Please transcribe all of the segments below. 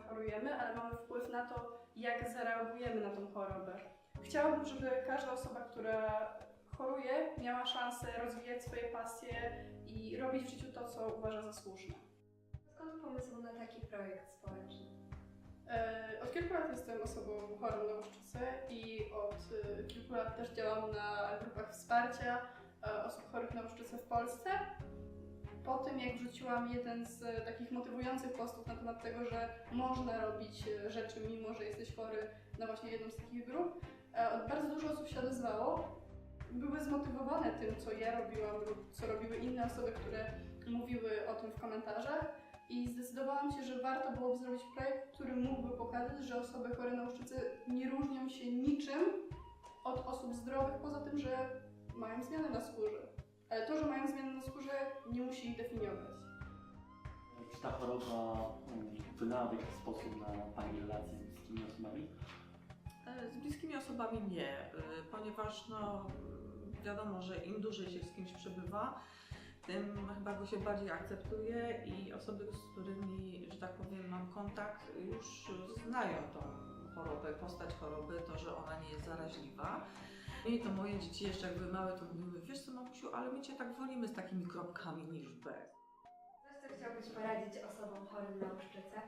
chorujemy, ale mamy wpływ na to, jak zareagujemy na tą chorobę. Chciałabym, żeby każda osoba, która choruje, miała szansę rozwijać swoje pasje i robić w życiu to, co uważa za słuszne. Skąd pomysł na taki projekt społeczny? Od kilku lat jestem osobą chorą na łuszczycę i od kilku lat też działam na grupach wsparcia osób chorych na łuszczycę w Polsce. Po tym, jak wrzuciłam jeden z takich motywujących postów na temat tego, że można robić rzeczy, mimo że jesteś chory, na właśnie jedną z takich grup, bardzo dużo osób się odezwało. Były zmotywowane tym, co ja robiłam lub co robiły inne osoby, które mówiły o tym w komentarzach. I zdecydowałam się, że warto byłoby zrobić projekt, który mógłby pokazać, że osoby chore na łuszczycę nie różnią się niczym od osób zdrowych, poza tym, że mają zmiany na skórze. Ale to, że mają zmiany na skórze, nie musi ich definiować. Czy ta choroba wpłynęła w jakiś sposób na Pani relacje z bliskimi osobami? Z bliskimi osobami nie, ponieważ wiadomo, że im dłużej się z kimś przebywa, tym chyba go się bardziej akceptuje i osoby, z którymi, że tak powiem, mam kontakt, już znają tą chorobę, postać choroby, to, że ona nie jest zaraźliwa. I to moje dzieci jeszcze jak były małe, to mówiły, wiesz co mamusiu, ale my Cię tak wolimy z takimi kropkami niż bez. Co chciałbyś poradzić osobom chorym na łuszczycę?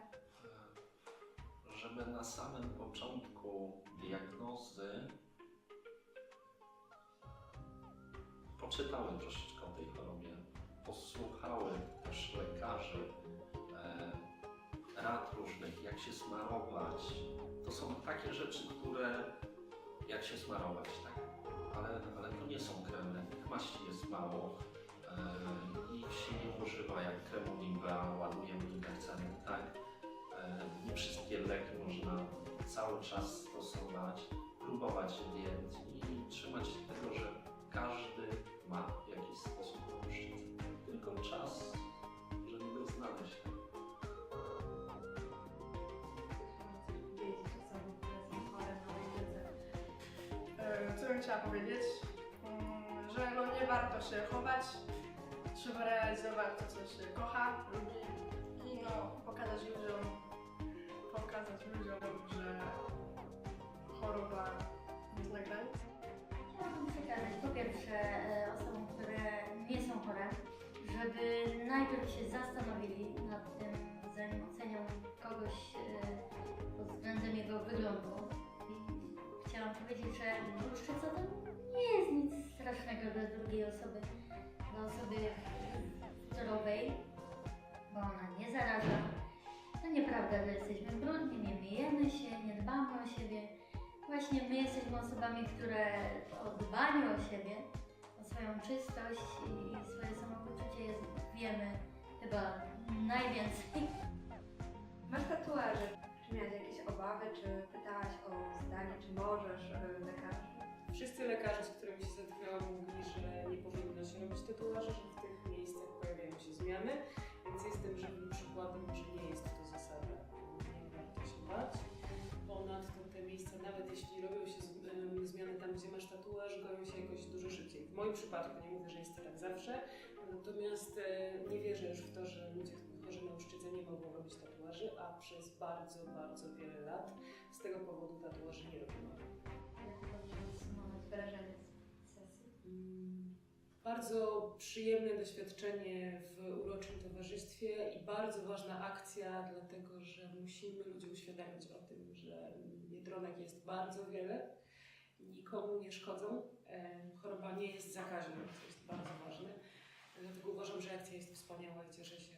Żeby na samym początku diagnozy poczytały troszeczkę o tej chorobie, posłuchały też lekarzy, rad różnych, jak się smarować. To są takie rzeczy, które jak się smarować, tak? Ale to nie są kremy, tych maści jest mało. Ich się nie używa jak kremu Nivea, ładujemy injekcjami, tak? Nie wszystkie leki można cały czas stosować, próbować diet i trzymać się tego, że każdy ma w jakiś sposób łuszczycę. Tylko czas, żeby go znaleźć. Wiedzieć osobom, które są chore na łuszczycę. Co bym chciała powiedzieć? Że nie warto się chować, trzeba realizować to, co się kocha, lubi i pokazać ludziom, że choroba jest na granicy. Chciałabym przekazać po pierwsze osobom, które nie są chore, żeby najpierw się zastanowili nad tym, zanim ocenią kogoś pod względem jego wyglądu. I chciałam powiedzieć, że łuszczyca to nie jest nic strasznego dla drugiej osoby, dla osoby zdrowej, bo ona nie zaraża. To nieprawda, że jesteśmy brudni, nie myjemy się, nie dbamy o siebie. Właśnie my jesteśmy osobami, które o dbaniu o siebie, o swoją czystość i swoje samopoczucie wiemy chyba najwięcej. Masz tatuaże. Czy miałaś jakieś obawy, czy pytałaś o zdanie, czy możesz lekarzy? Wszyscy lekarze, z którymi się zetknęłam, mówili, że nie powinno się robić tatuaży, że w tych miejscach pojawiają się zmiany, więc jestem żywym przykładem, że nie jest to zasada. Nie warto się bać. Ponadto te miejsca, nawet jeśli robią się zmiany tam, gdzie masz tatuaż, goją się jakoś dużo szybciej. W moim przypadku, nie mówię, że jest to tak zawsze, natomiast nie wierzę już w to, że ludzie chorzy na łuszczycę nie mogą robić tatuaży, a przez bardzo, bardzo wiele lat z tego powodu tatuaży nie robiono. Jak to podsumować wrażenie z sesji? Bardzo przyjemne doświadczenie w uroczym towarzystwie i bardzo ważna akcja, dlatego że musimy ludziom uświadamiać o tym, że biedronek jest bardzo wiele, nikomu nie szkodzą. Choroba nie jest zakaźna, co jest bardzo ważne. Dlatego uważam, że akcja jest wspaniała i cieszę się,